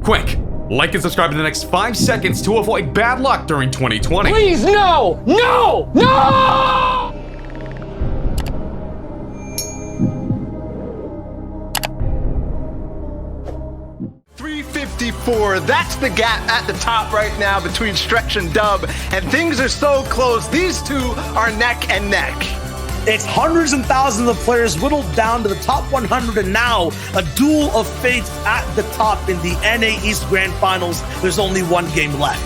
Quick, like and subscribe in the next 5 seconds to avoid bad luck during 2020. Please, no! No! No! 354, that's the gap at the top right now between Stretch and Dub, and things are so close. These two are neck and neck. It's hundreds and thousands of players whittled down to the top 100, and now a duel of fates at the top in the NA East Grand Finals. There's only one game left.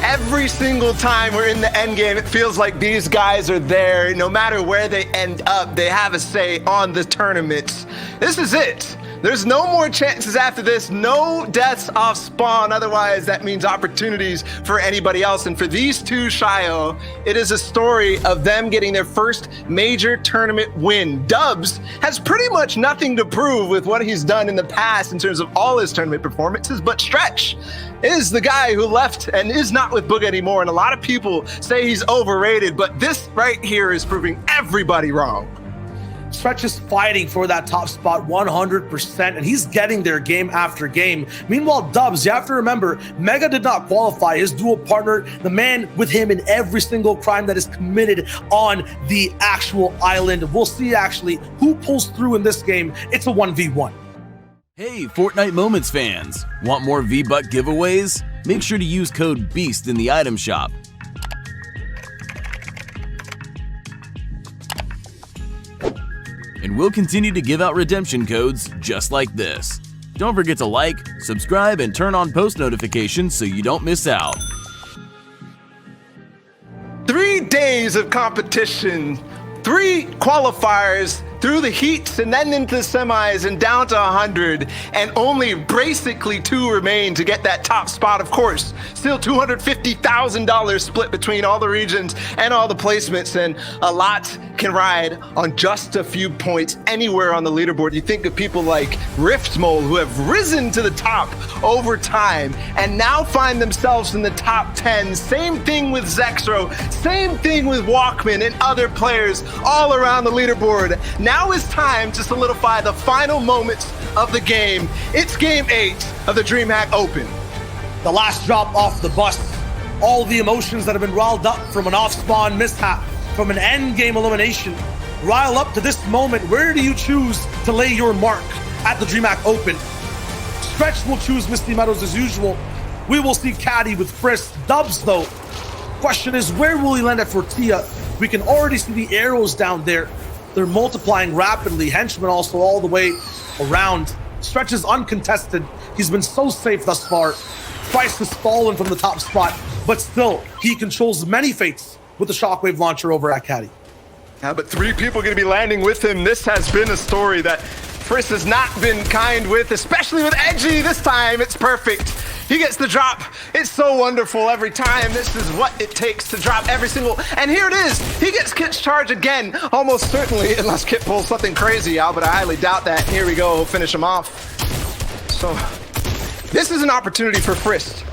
Every single time we're in the end game, it feels like these guys are there. No matter where they end up, they have a say on the tournaments. This is it. There's no more chances after this, no deaths off spawn. Otherwise, that means opportunities for anybody else. And for these two, Shio, it is a story of them getting their first major tournament win. Dubs has pretty much nothing to prove with what he's done in the past in terms of all his tournament performances, but Stretch is the guy who left and is not with Bugha anymore. And a lot of people say he's overrated, but this right here is proving everybody wrong. Stretch is fighting for that top spot 100%, and he's getting there game after game. Meanwhile, Dubs, you have to remember, Mega did not qualify. His dual partner, the man with him in every single crime that is committed on the actual island. We'll see actually who pulls through in this game. It's a 1v1. Hey, Fortnite Moments fans! Want more V-Buck giveaways? Make sure to use code BEAST in the item shop. And we'll continue to give out redemption codes just like this. Don't forget to like, subscribe, and turn on post notifications so you don't miss out. 3 days of competition, 3 qualifiers through the heats and then into the semis and down to 100, and only basically 2 remain to get that top spot. Of course, still $250,000 split between all the regions and all the placements, and a lot can ride on just a few points anywhere on the leaderboard. You think of people like Riftmole, who have risen to the top over time and now find themselves in the top 10. Same thing with Zexro, same thing with Walkman and other players all around the leaderboard. Now is time to solidify the final moments of the game. It's game 8 of the DreamHack Open. The last drop off the bus. All the emotions that have been riled up from an off-spawn mishap, from an end game elimination, rile up to this moment. Where do you choose to lay your mark at the DreamHack Open? Stretch will choose Misty Meadows as usual. We will see Caddy with Frisk. Dubs, though, question is, where will he land at Fortia? We can already see the arrows down there. They're multiplying rapidly. Henchmen also all the way around. Stretch is uncontested. He's been so safe thus far. Price has fallen from the top spot, but still, he controls many fates with the shockwave launcher over at Caddy. Yeah, but 3 people going to be landing with him. This has been a story that Frisk has not been kind with, especially with Edgy. This time, it's perfect. He gets the drop. It's so wonderful every time. This is what it takes to drop every single, and here it is. He gets Kit's charge again, almost certainly, unless Kit pulls something crazy out, but I highly doubt that. Here we go, finish him off. So, this is an opportunity for Frisk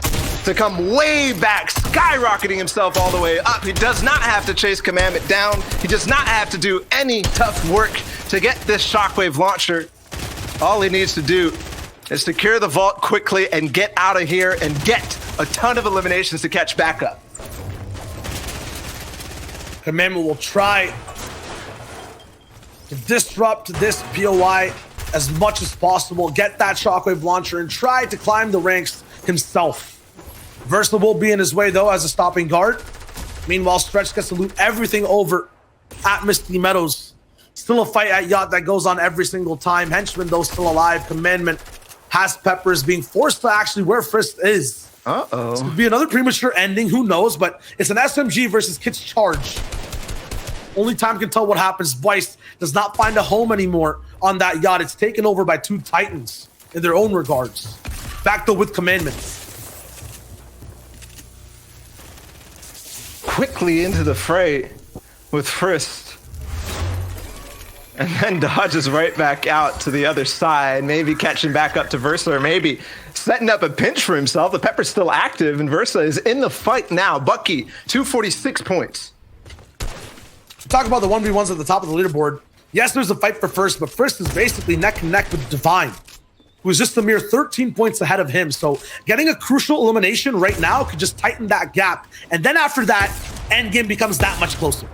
to come way back, skyrocketing himself all the way up. He does not have to chase Commandment down. He does not have to do any tough work to get this shockwave launcher. All he needs to do is secure the vault quickly and get out of here and get a ton of eliminations to catch back up. Commandment will try to disrupt this POI as much as possible, get that shockwave launcher, and try to climb the ranks himself. Versa will be in his way, though, as a stopping guard. Meanwhile, Stretch gets to loot everything over at Misty Meadows. Still a fight at Yacht that goes on every single time. Henchman, though, still alive. Commandment has Peppers being forced to actually where Frisk is. Uh-oh. This could be another premature ending, who knows, but it's an SMG versus Kit's charge. Only time can tell what happens. Vice does not find a home anymore on that Yacht. It's taken over by 2 Titans in their own regards. Back though with Commandment. Quickly into the fray with Frisk. And then dodges right back out to the other side, maybe catching back up to Versa, or maybe setting up a pinch for himself. The Pepper's still active, and Versa is in the fight now. Bucky, 246 points. Talk about the 1v1s at the top of the leaderboard. Yes, there's a fight for first, but first is basically neck and neck with Divine, who is just a mere 13 points ahead of him. So getting a crucial elimination right now could just tighten that gap. And then after that, endgame becomes that much closer.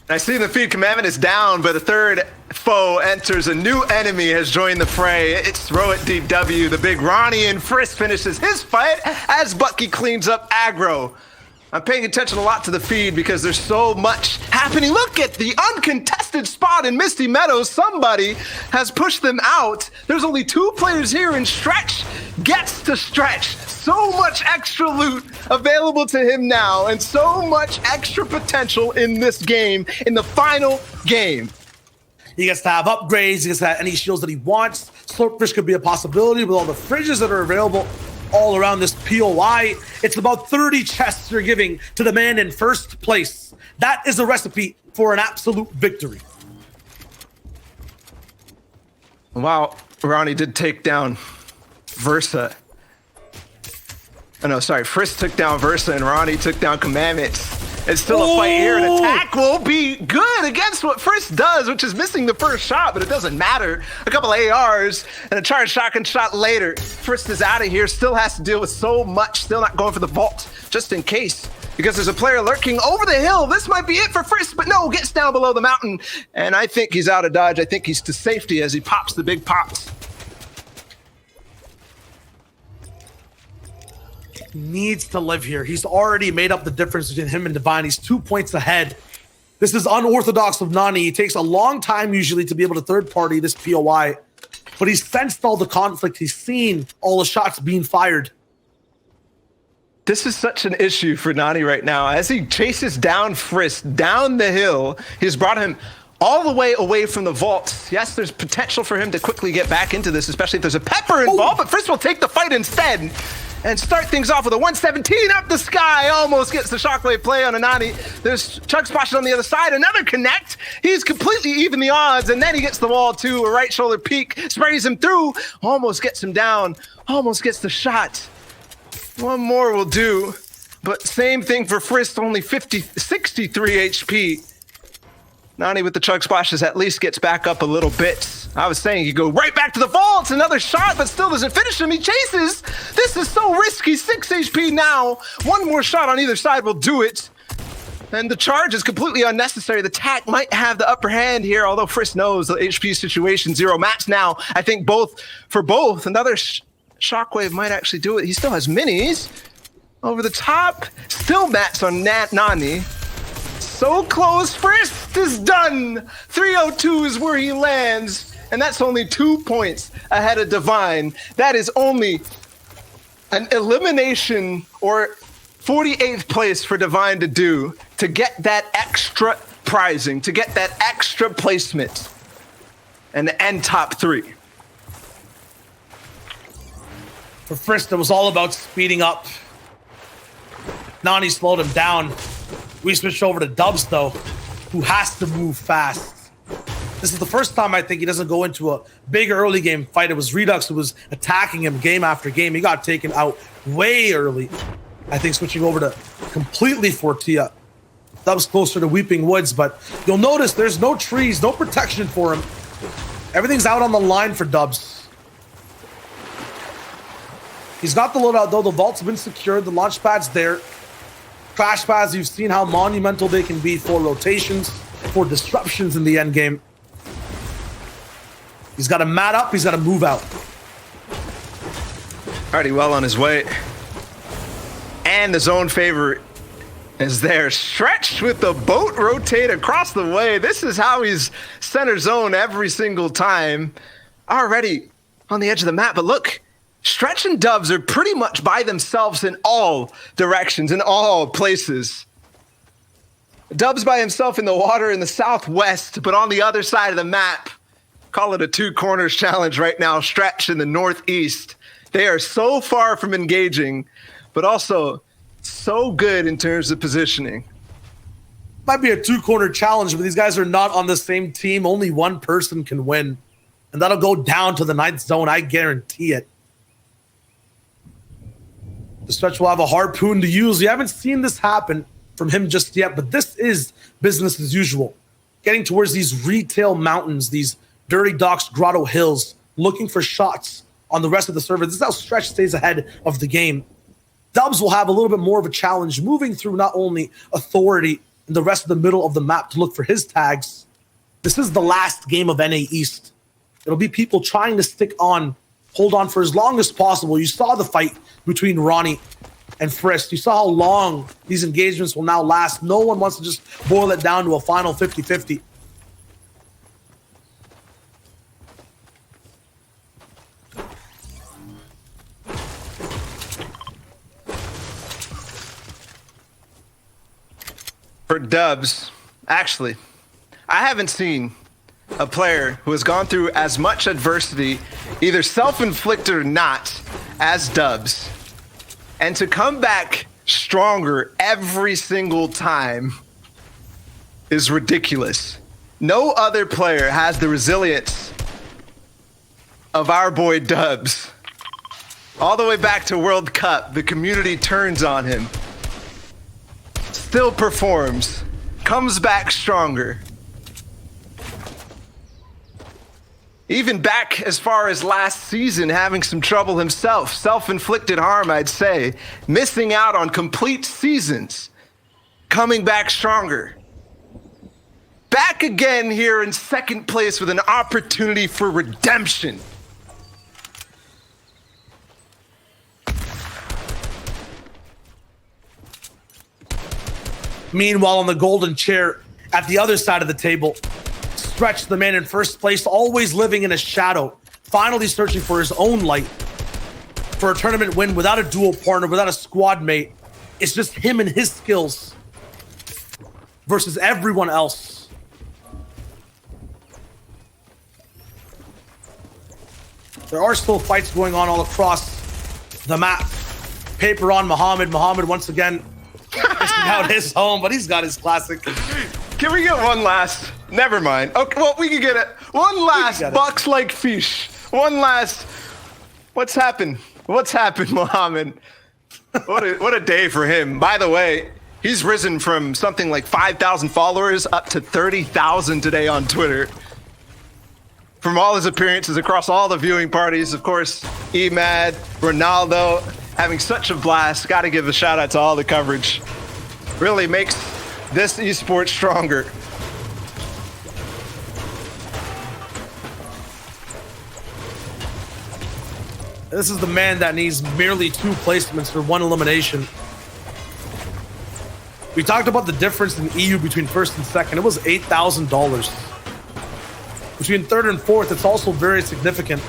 I see the feed commandment is down, but a third foe enters. A new enemy has joined the fray. It's Throw It Deep W. The big Ronnie and Frisk finishes his fight as Bucky cleans up aggro. I'm paying attention a lot to the feed because there's so much happening. Look at the uncontested spot in Misty Meadows. Somebody has pushed them out. There's only 2 players here, and Stretch gets to Stretch. So much extra loot available to him now, and so much extra potential in this game, in the final game. He gets to have upgrades, he gets to have any shields that he wants. Slurpfish could be a possibility with all the fridges that are available all around this POI. It's about 30 chests you're giving to the man in first place. That is a recipe for an absolute victory. Wow, Ronnie did take down Versa. Oh no, sorry, Frisk took down Versa and Ronnie took down Commandments. It's still a fight here, and attack will be good against what Frisk does, which is missing the first shot, but it doesn't matter. A couple of ARs and a charged shotgun shot later. Frisk is out of here, still has to deal with so much, still not going for the vault, just in case, because there's a player lurking over the hill. This might be it for Frisk, but no, gets down below the mountain, and I think he's out of dodge. I think he's to safety as he pops the big pops. Needs to live here. He's already made up the difference between him and Divine. He's 2 points ahead. This is unorthodox of Nani. It takes a long time usually to be able to third party this POI, but he's sensed all the conflict. He's seen all the shots being fired. This is such an issue for Nani right now. As he chases down Frisk down the hill, he's brought him all the way away from the vault. Yes, there's potential for him to quickly get back into this, especially if there's a Pepper involved, but Frisk will take the fight instead and start things off with a 117 up the sky. Almost gets the shockwave play on Anani. There's Chug Splash on the other side. Another connect. He's completely even the odds, and then he gets the wall too. A right shoulder peek, sprays him through, almost gets him down, almost gets the shot. One more will do, but same thing for Frisk, only 63 HP. Nani with the Chug Splashes at least gets back up a little bit. I was saying he go right back to the vault. Another shot, but still doesn't finish him. He chases. This is so risky. 6 HP now. One more shot on either side will do it. And the charge is completely unnecessary. The tack might have the upper hand here, although Frisk knows the HP situation. 0 mats now. I think both. Another shockwave might actually do it. He still has minis. Over the top. Still mats on Nani. So close. Frisk is done. 302 is where he lands. And that's only 2 points ahead of Divine. That is only an elimination or 48th place for Divine to do to get that extra prizing, to get that extra placement and end top 3. For Frisk, it was all about speeding up. Nani slowed him down. We switched over to Dubs, though, who has to move fast. This is the first time I think he doesn't go into a big early game fight. It was Redux who was attacking him game after game. He got taken out way early. I think switching over to completely Fortia. Dubs closer to Weeping Woods, but you'll notice there's no trees, no protection for him. Everything's out on the line for Dubs. He's got the loadout, though. The vault's been secured. The launch pad's there. Crash pads, you've seen how monumental they can be for rotations, for disruptions in the end game. He's got to mat up, he's got to move out. Already well on his way. And the zone favorite is there. Stretched with the boat rotate across the way. This is how he's center zone every single time. Already on the edge of the map, but look. Stretch and Dubs are pretty much by themselves in all directions, in all places. Dubs by himself in the water in the southwest, but on the other side of the map. Call it a 2 corners challenge right now. Stretch in the northeast. They are so far from engaging, but also so good in terms of positioning. Might be a 2 corner challenge, but these guys are not on the same team. Only one person can win. And that'll go down to the 9th zone, I guarantee it. The Stretch will have a harpoon to use. We haven't seen this happen from him just yet, but this is business as usual. Getting towards these retail mountains, these Dirty Docks Grotto Hills, looking for shots on the rest of the server. This is how Stretch stays ahead of the game. Dubs will have a little bit more of a challenge moving through not only Authority and the rest of the middle of the map to look for his tags. This is the last game of NA East. It'll be people trying to hold on for as long as possible. You saw the fight between Ronnie and Frisk. You saw how long these engagements will now last. No one wants to just boil it down to a final 50-50. For Dubs, actually, I haven't seen a player who has gone through as much adversity, either self-inflicted or not, as Dubs. And to come back stronger every single time is ridiculous. No other player has the resilience of our boy Dubs. All the way back to World Cup, the community turns on him. Still performs, comes back stronger. Even back as far as last season, having some trouble himself, self-inflicted harm, I'd say, missing out on complete seasons, coming back stronger. Back again here in second place with an opportunity for redemption. Meanwhile, on the golden chair at the other side of the table, Stretch, the man in first place, always living in a shadow, finally searching for his own light, for a tournament win without a dual partner, without a squad mate. It's just him and his skills versus everyone else. There are still fights going on all across the map. Paper on Muhammad. Muhammad once again missing out his home, but he's got his classic. Can we get one last? Never mind. Okay, well, we can get it. One last bucks like fish. One last. What's happened? What's happened, Muhammad? What a day for him. By the way, he's risen from something like 5,000 followers up to 30,000 today on Twitter. From all his appearances across all the viewing parties, of course, Emad, Ronaldo, having such a blast. Got to give a shout out to all the coverage. Really makes this esport stronger. This is the man that needs merely 2 placements for 1 elimination. We talked about the difference in EU between first and second. It was $8,000. Between third and fourth, it's also very significant.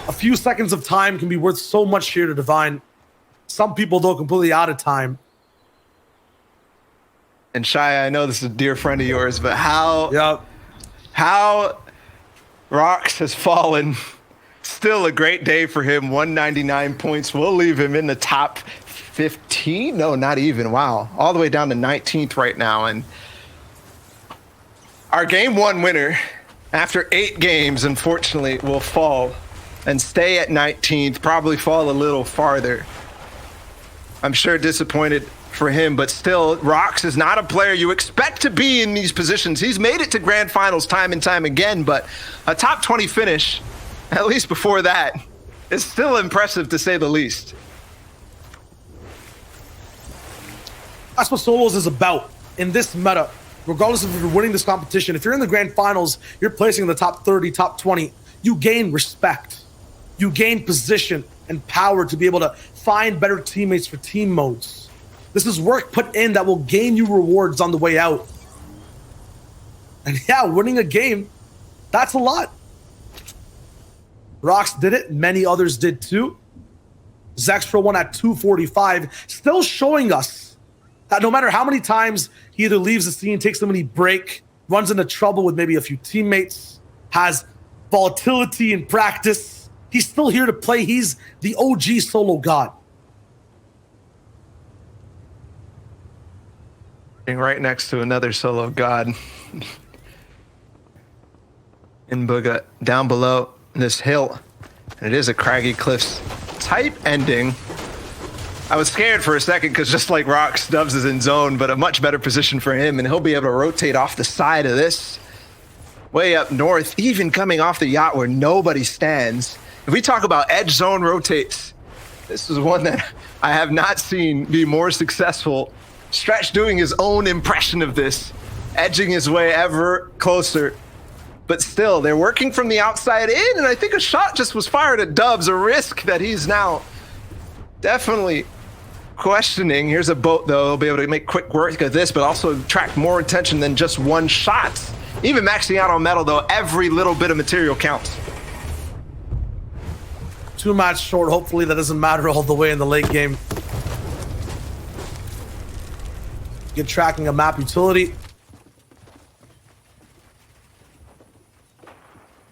A few seconds of time can be worth so much here to Divine. Some people, though, completely out of time. And Shia, I know this is a dear friend of yours, but how Rox has fallen. Still a great day for him. 199 points. We'll leave him in the top 15. No, not even. Wow. All the way down to 19th right now. And our game 1 winner, after 8 games, unfortunately, will fall and stay at 19th, probably fall a little farther. I'm sure disappointed for him, but still, Rox is not a player you expect to be in these positions. He's made it to grand finals time and time again, but a top 20 finish, at least before that, is still impressive to say the least. That's what solos is about in this meta. Regardless of if you're winning this competition, if you're in the grand finals, you're placing in the top 30, top 20, you gain respect. You gain position and power to be able to find better teammates for team modes. This is work put in that will gain you rewards on the way out. And yeah, winning a game, that's a lot. Rox did it. Many others did too. Zextra won at 245, still showing us that no matter how many times he either leaves the scene, takes a mini break, runs into trouble with maybe a few teammates, has volatility in practice, he's still here to play. He's the OG solo god. Right next to another solo god. In Bugha, down below this hill. And it is a craggy cliffs type ending. I was scared for a second because just like Rox, Dubs is in zone, but a much better position for him, and he'll be able to rotate off the side of this. way up north, even coming off the yacht where nobody stands. If we talk about edge zone rotates, this is one that I have not seen be more successful. Stretch doing his own impression of this, edging his way ever closer. But still, they're working from the outside in, and I think a shot just was fired at Dubs, a risk that he's now definitely questioning. Here's a boat, though. He'll be able to make quick work of this, but also attract more attention than just one shot. Even maxing out on metal, though, every little bit of material counts. 2 match short. Hopefully that doesn't matter all the way in the late game. Get tracking a map utility.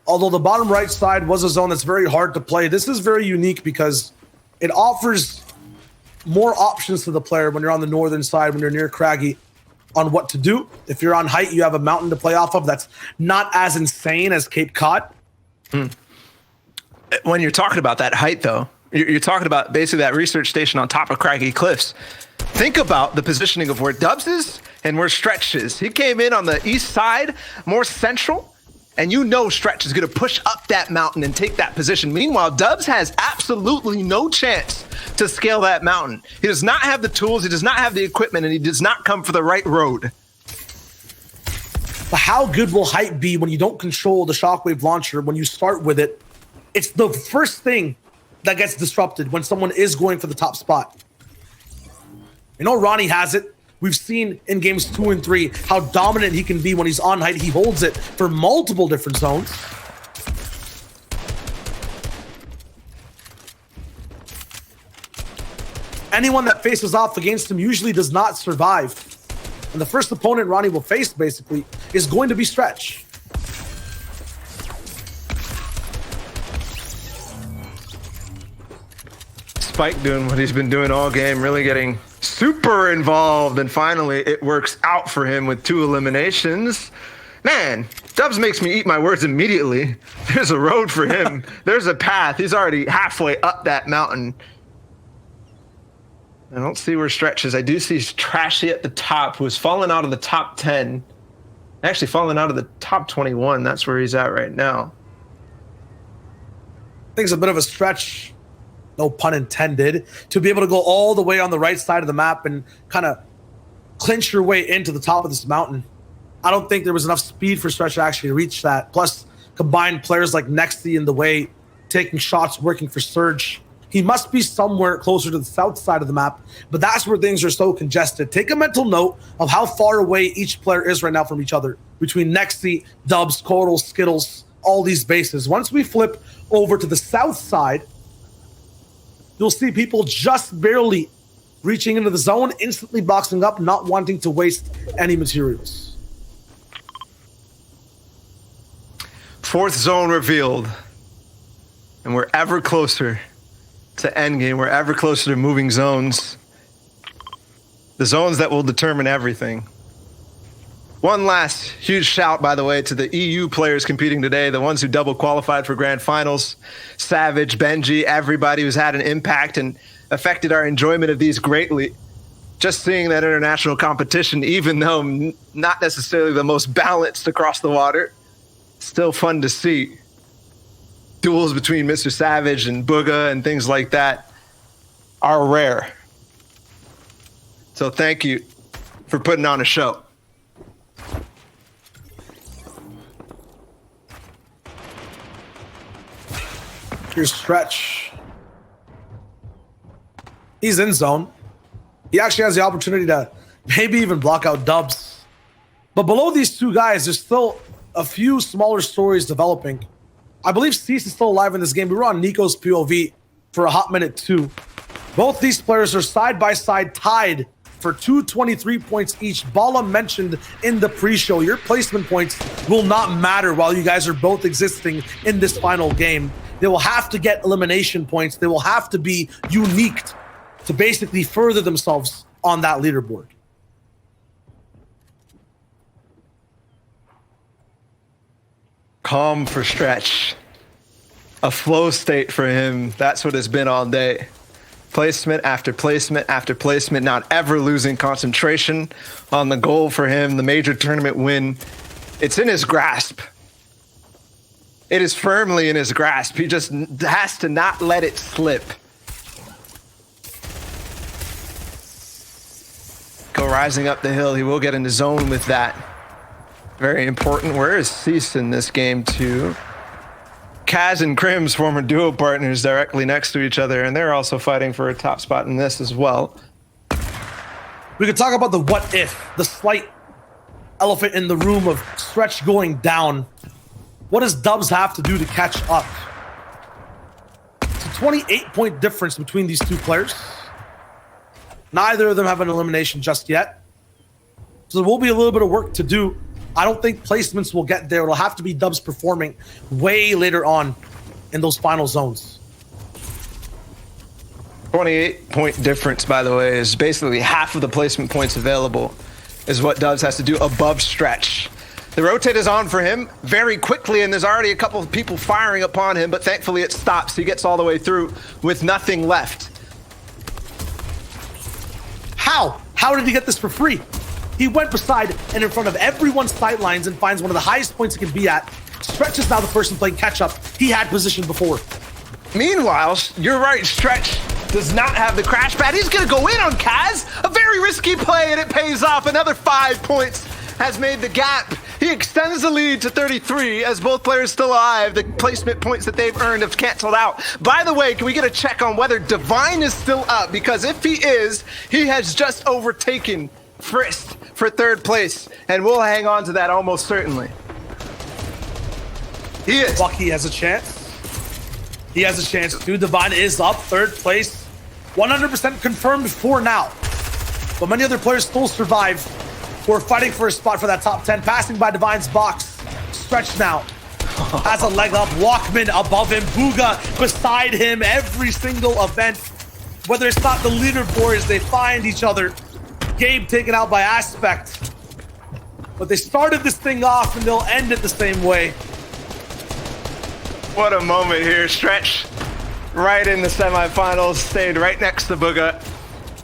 Although the bottom right side was a zone that's very hard to play, this is very unique because it offers more options to the player when you're on the northern side, when you're near Craggy, on what to do. If you're on height, you have a mountain to play off of that's not as insane as Cape Cod. When you're talking about that height, though, you're talking about basically that research station on top of Craggy Cliffs. Think about the positioning of where Dubs is and where Stretch is. He came in on the east side, more central, and you know Stretch is going to push up that mountain and take that position. Meanwhile, Dubs has absolutely no chance to scale that mountain. He does not have the tools, he does not have the equipment, and he does not come for the right road. But how good will height be when you don't control the shockwave launcher? When you start with it, it's the first thing that gets disrupted when someone is going for the top spot. You know, Ronnie has it. We've seen in games 2 and 3 how dominant he can be when he's on height. He holds it for multiple different zones. Anyone that faces off against him usually does not survive. And the first opponent Ronnie will face, basically, is going to be Stretch. Spike doing what he's been doing all game, really getting super involved, and finally it works out for him with 2 eliminations. Man, Dubs makes me eat my words immediately. There's a road for him. There's a path. He's already halfway up that mountain. I don't see where Stretch is. I do see Trashy at the top, who has fallen out of the top 10. Actually fallen out of the top 21. That's where he's at right now. I think it's a bit of a stretch, no pun intended, to be able to go all the way on the right side of the map and kind of clinch your way into the top of this mountain. I don't think there was enough speed for Stretch to actually reach that. Plus, combined players like Nexty in the way, taking shots, working for Surge. He must be somewhere closer to the south side of the map, but that's where things are so congested. Take a mental note of how far away each player is right now from each other, between Nexty, Dubs, Coral, Skittles, all these bases. Once we flip over to the south side, you'll see people just barely reaching into the zone, instantly boxing up, not wanting to waste any materials. 4th zone revealed, and we're ever closer to endgame. We're ever closer to moving zones. The zones that will determine everything. One last huge shout, by the way, to the EU players competing today, the ones who double qualified for grand finals. Savage, Benji, everybody who's had an impact and affected our enjoyment of these greatly. Just seeing that international competition, even though not necessarily the most balanced across the water, still fun to see. Duels between Mr. Savage and Bugha and things like that are rare. So thank you for putting on a show. Here's Stretch. He's in zone. He actually has the opportunity to maybe even block out Dubs. But below these 2 guys, there's still a few smaller stories developing. I believe Cease is still alive in this game. We were on Nico's POV for a hot minute too. Both these players are side by side tied for 223 points each. Bala mentioned in the pre-show, your placement points will not matter while you guys are both existing in this final game. They will have to get elimination points. They will have to be unique to basically further themselves on that leaderboard. Calm for Stretch. A flow state for him. That's what it's been all day. Placement after placement after placement, not ever losing concentration on the goal for him, the major tournament win. It's in his grasp. It is firmly in his grasp. He just has to not let it slip. Go rising up the hill. He will get into zone with that. Very important. Where is Cease in this game too? Kaz and Crim's former duo partners directly next to each other, and they're also fighting for a top spot in this as well. We could talk about the what if, the slight elephant in the room of Stretch going down. What does Dubs have to do to catch up? It's a 28-point difference between these two players. Neither of them have an elimination just yet. So there will be a little bit of work to do. I don't think placements will get there. It'll have to be Dubs performing way later on in those final zones. 28-point difference, by the way, is basically half of the placement points available is what Dubs has to do above Stretch. The rotate is on for him very quickly, and there's already a couple of people firing upon him, but thankfully it stops. He gets all the way through with nothing left. How? How did he get this for free? He went beside and in front of everyone's sightlines and finds one of the highest points he can be at. Stretch is now the person playing catch-up. He had position before. Meanwhile, you're right, Stretch does not have the crash pad. He's gonna go in on Kaz. A very risky play, and it pays off. Another 5 points has made the gap. He extends the lead to 33 as both players still alive. The placement points that they've earned have canceled out. By the way, can we get a check on whether Divine is still up? Because if he is, he has just overtaken Frist for 3rd place, and we'll hang on to that almost certainly. He is. Bucky has a chance. He has a chance too. Divine is up 3rd place. 100% confirmed for now. But many other players still survive who are fighting for a spot for that top 10. Passing by Divine's box. Stretch now has a leg up. Walkman above him. Bugha beside him every single event. Whether it's not the leaderboards, they find each other. Game taken out by Aspect. But they started this thing off and they'll end it the same way. What a moment here. Stretch right in the semifinals, stayed right next to Bugha.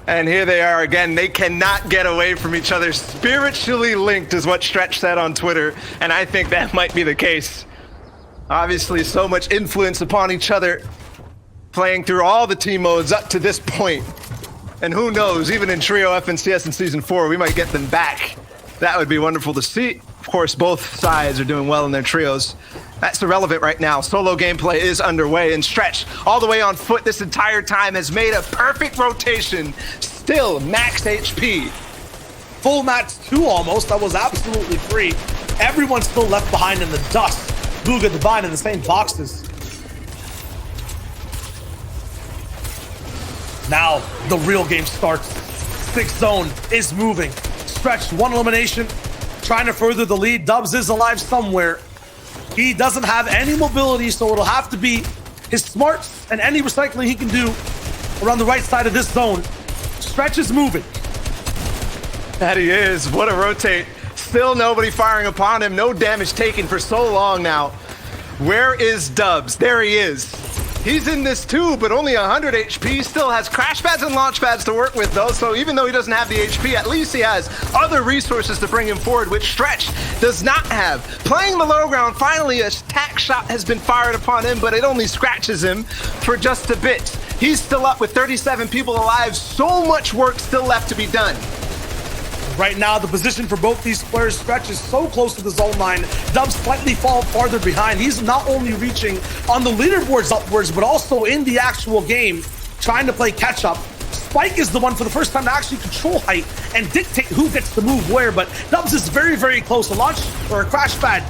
And here they are again. They cannot get away from each other. Spiritually linked is what Stretch said on Twitter. And I think that might be the case. Obviously, so much influence upon each other, playing through all the team modes up to this point. And who knows, even in Trio FNCS in Season 4, we might get them back. That would be wonderful to see. Of course, both sides are doing well in their trios. That's irrelevant right now. Solo gameplay is underway, and Stretch, all the way on foot this entire time, has made a perfect rotation. Still max HP. Full max 2 almost. That was absolutely free. Everyone's still left behind in the dust. Bugha, Divine in the same boxes. Now the real game starts. 6th zone is moving. Stretch 1 elimination, trying to further the lead. Dubs is alive somewhere. He doesn't have any mobility, so it'll have to be his smarts and any recycling he can do around the right side of this zone. Stretch is moving. That he is. What a rotate. Still nobody firing upon him. No damage taken for so long now. Where is Dubs? There he is. He's in this too, but only 100 HP. Still has crash pads and launch pads to work with though, so even though he doesn't have the HP, at least he has other resources to bring him forward, which Stretch does not have. Playing the low ground, finally a tack shot has been fired upon him, but it only scratches him for just a bit. He's still up with 37 people alive. So much work still left to be done. Right now, the position for both these players, Stretch is so close to the zone line. Dubs slightly fall farther behind. He's not only reaching on the leaderboards upwards, but also in the actual game, trying to play catch up. Spike is the one for the first time to actually control height and dictate who gets to move where, but Dubs is very, very close. A launch or a crash pad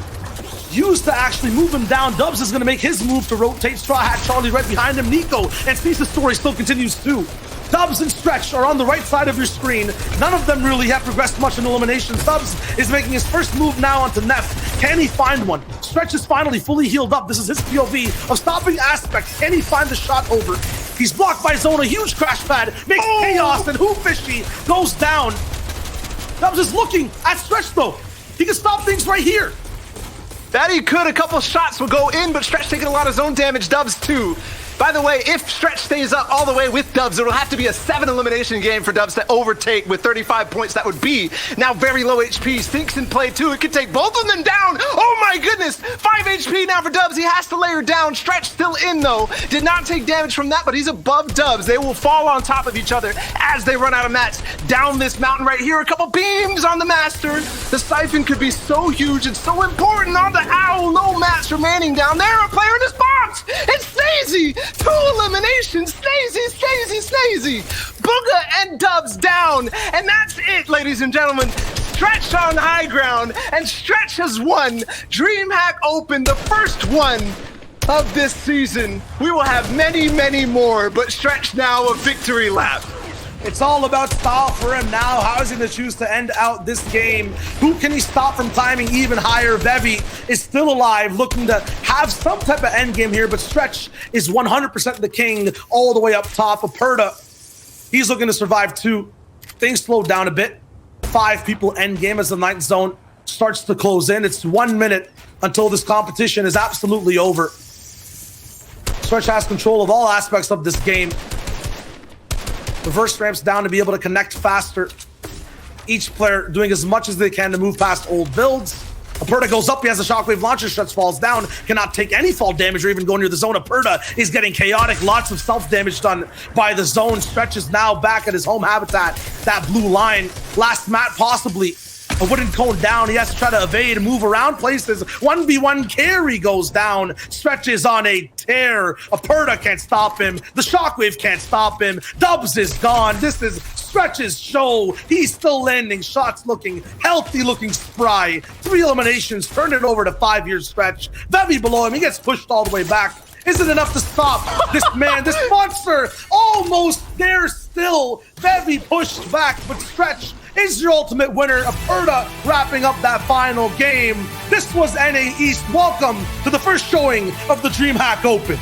used to actually move him down. Dubs is going to make his move to rotate. Straw Hat Charlie right behind him. Nico and Sneeze's story still continues too. Dubs and Stretch are on the right side of your screen. None of them really have progressed much in eliminations. Dubs is making his first move now onto Neff. Can he find one? Stretch is finally fully healed up. This is his POV of stopping Aspect. Can he find the shot over? He's blocked by Zone. A huge crash pad makes chaos, and Who Fishy goes down. Dubs is looking at Stretch though. He can stop things right here. That he could. A couple shots will go in, but Stretch taking a lot of zone damage. Dubs too. By the way, if Stretch stays up all the way with Dubs, it'll have to be a 7 elimination game for Dubs to overtake with 35 points. That would be now very low HP. Stinks in play too. It could take both of them down. Oh my goodness. 5 HP now for Dubs. He has to layer down. Stretch still in though. Did not take damage from that, but he's above Dubs. They will fall on top of each other as they run out of mats. Down this mountain right here. A couple beams on the Master. The Siphon could be so huge and so important on the Owl. No mats remaining down there. A player in this box. It's Snazy. 2 eliminations. Snazy. Bugha and Dubs down. And that's it, ladies and gentlemen. Stretch on high ground. And Stretch has won DreamHack Open, the first one of this season. We will have many more, but Stretch now a victory lap. It's all about style for him now. How is he going to choose to end out this game? Who can he stop from climbing even higher? Bevy is still alive, looking to have some type of end game here, but Stretch is 100% the king all the way up top. Aperta, he's looking to survive too. Things slow down a bit. 5 people end game as the 9th zone starts to close in. It's 1 minute until this competition is absolutely over. Stretch has control of all aspects of this game. Reverse ramps down to be able to connect faster. Each player doing as much as they can to move past old builds. Aperta goes up, he has a shockwave launcher, Stretch falls down, cannot take any fall damage or even go near the zone. Aperta is getting chaotic, lots of self-damage done by the zone. Stretch is now back at his home habitat, that blue line. Last mat possibly. A wooden cone down, he has to try to evade and move around places. 1v1 carry goes down. Stretch is on a tear. Aperta can't stop him. The shockwave can't stop him. Dubs is gone. This is Stretch's show. He's still landing shots, looking healthy, looking spry. 3 eliminations, turned it over to 5-year Stretch. Bevy below him, he gets pushed all the way back. Isn't enough to stop this man, this monster, almost there still. Bevy pushed back, but Stretch is your ultimate winner. Aperta wrapping up that final game. This was NA East. Welcome to the first showing of the DreamHack Open.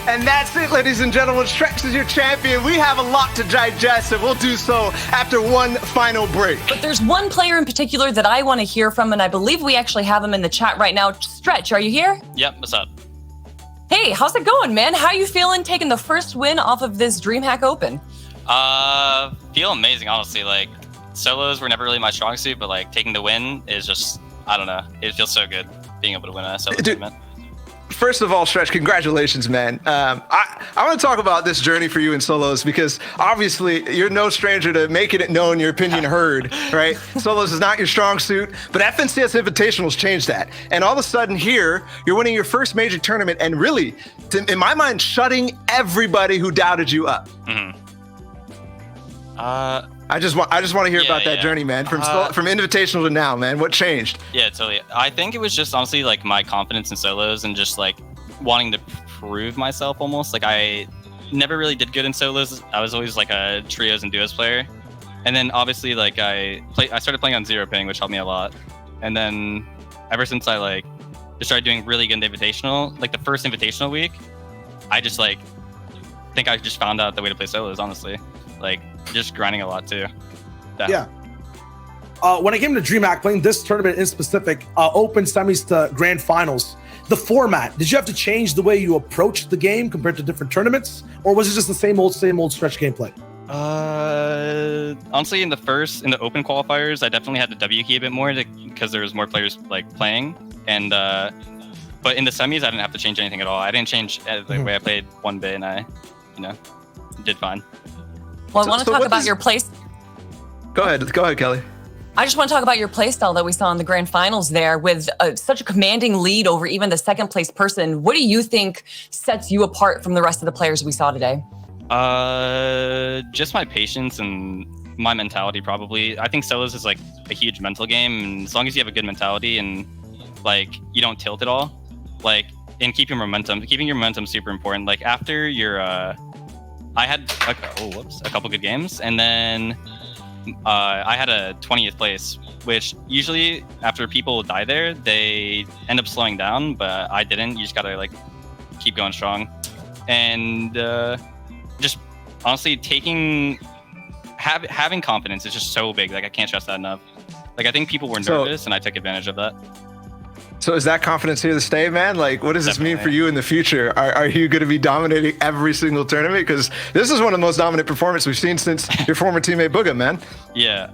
And that's it, ladies and gentlemen. Stretch is your champion. We have a lot to digest, and we'll do so after one final break. But there's one player in particular that I want to hear from, and I believe we actually have him in the chat right now. Stretch, are you here? Yep, what's up? Hey, how's it going, man? How you feeling taking the first win off of this DreamHack Open? Feel amazing, honestly. Like, solos were never really my strong suit, but like taking the win is just, I don't know. It feels so good being able to win a solo tournament. First of all, Stretch, congratulations, man. I want to talk about this journey for you in solos because obviously you're no stranger to making it known, your opinion heard, right? Solos is not your strong suit, but FNCS Invitationals changed that. And all of a sudden here, you're winning your first major tournament and really, in my mind, shutting everybody who doubted you up. I just want to hear about that journey, man. From Invitational to now, man. What changed? Yeah, totally. I think it was just honestly like my confidence in solos and just like wanting to prove myself almost. Like I never really did good in solos. I was always like a trios and duos player. And then obviously like I started playing on zero ping, which helped me a lot. And then ever since I like just started doing really good in Invitational, like the first Invitational week, I just like think I just found out the way to play solos, honestly. Like just grinding a lot too. Yeah. When it came to DreamHack, playing this tournament in specific, open semis to grand finals, the format, did you have to change the way you approached the game compared to different tournaments? Or was it just the same old Stretch gameplay? Honestly, in the open qualifiers, I definitely had to W key a bit more because there was more players like playing. And but in the semis, I didn't have to change anything at all. I didn't change the way I played one bit, and I, did fine. Well, I want to talk about your place. Go ahead, Kelly. I just want to talk about your playstyle that we saw in the grand finals there with such a commanding lead over even the second place person. What do you think sets you apart from the rest of the players we saw today? Just my patience and my mentality, probably. I think solos is like a huge mental game, and as long as you have a good mentality and like you don't tilt at all, like, and keeping your momentum is super important. Like after your I had a couple good games, and then I had a 20th place, which usually after people die there, they end up slowing down, but I didn't. You just gotta like keep going strong, and just honestly having confidence is just so big. Like I can't stress that enough. Like I think people were nervous, and I took advantage of that. So is that confidence here to stay, man? Like, what does this mean for you in the future? Are you going to be dominating every single tournament? Because this is one of the most dominant performances we've seen since your former teammate Bugha, man. Yeah.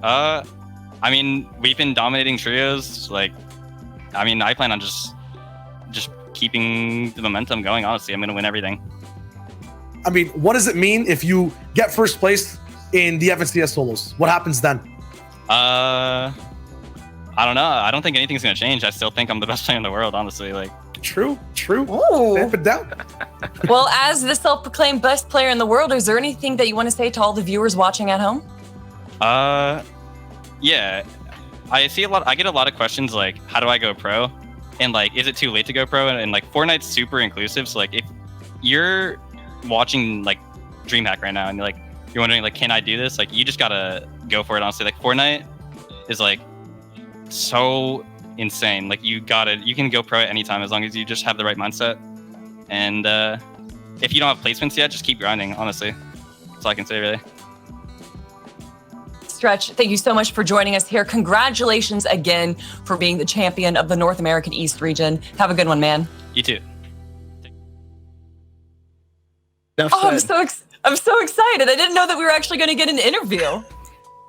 I mean, we've been dominating trios. Like, I mean, I plan on just keeping the momentum going. Honestly, I'm going to win everything. I mean, what does it mean if you get first place in the FNCS solos? What happens then? I don't know. I don't think anything's going to change. I still think I'm the best player in the world, honestly. Like, True. Ooh. Stamp it down. Well, as the self-proclaimed best player in the world, is there anything that you want to say to all the viewers watching at home? Yeah. I get a lot of questions like, how do I go pro? And like, is it too late to go pro? And like, Fortnite's super inclusive. So like, if you're watching like DreamHack right now and you're wondering like, can I do this? Like, you just gotta go for it. Honestly, like Fortnite is like so insane. Like you can go pro at any time as long as you just have the right mindset. And if you don't have placements yet, just keep grinding. Honestly, that's all I can say really. Stretch, thank you so much for joining us here. Congratulations again for being the champion of the North American East region. Have a good one, man. You too. I'm so excited. I didn't know that we were actually going to get an interview.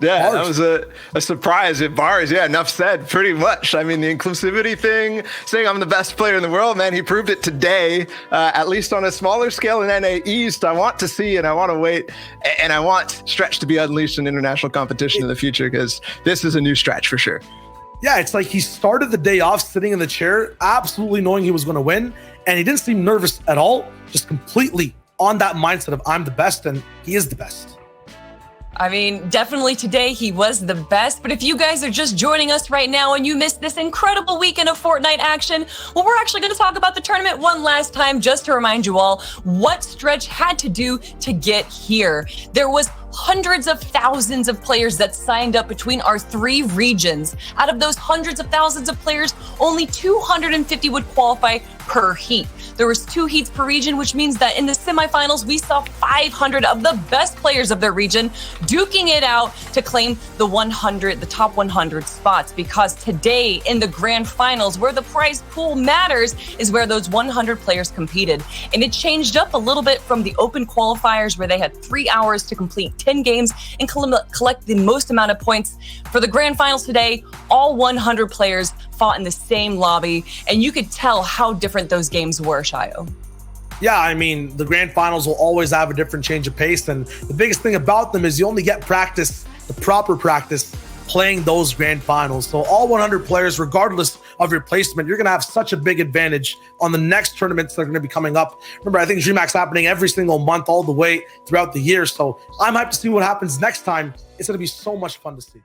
Yeah, that was a surprise at bars. Yeah, enough said, pretty much. I mean, the inclusivity thing, saying I'm the best player in the world, man, he proved it today, at least on a smaller scale in NA East. I want to see and I want to wait, and I want Stretch to be unleashed in international competition in the future, because this is a new Stretch for sure. Yeah, it's like he started the day off sitting in the chair, absolutely knowing he was going to win, and he didn't seem nervous at all, just completely on that mindset of I'm the best, and he is the best. I mean, definitely today he was the best, but if you guys are just joining us right now and you missed this incredible weekend of Fortnite action, well, we're actually going to talk about the tournament one last time just to remind you all what Stretch had to do to get here. There was hundreds of thousands of players that signed up between our 3 regions. Out of those hundreds of thousands of players, only 250 would qualify per heat. There was 2 heats per region, which means that in the semifinals, we saw 500 of the best players of their region duking it out to claim the top 100 spots, because today in the grand finals, where the prize pool matters, is where those 100 players competed. And it changed up a little bit from the open qualifiers, where they had 3 hours to complete 10 games and collect the most amount of points. For the grand finals today, all 100 players fought in the same lobby, and you could tell how different those games were, Shayo. Yeah, I mean, the grand finals will always have a different change of pace, and the biggest thing about them is you only get practice, the proper practice, playing those grand finals. So all 100 players, regardless of your placement, you're going to have such a big advantage on the next tournaments that are going to be coming up. Remember, I think DreamHack's happening every single month all the way throughout the year. So I'm hyped to see what happens next time. It's going to be so much fun to see.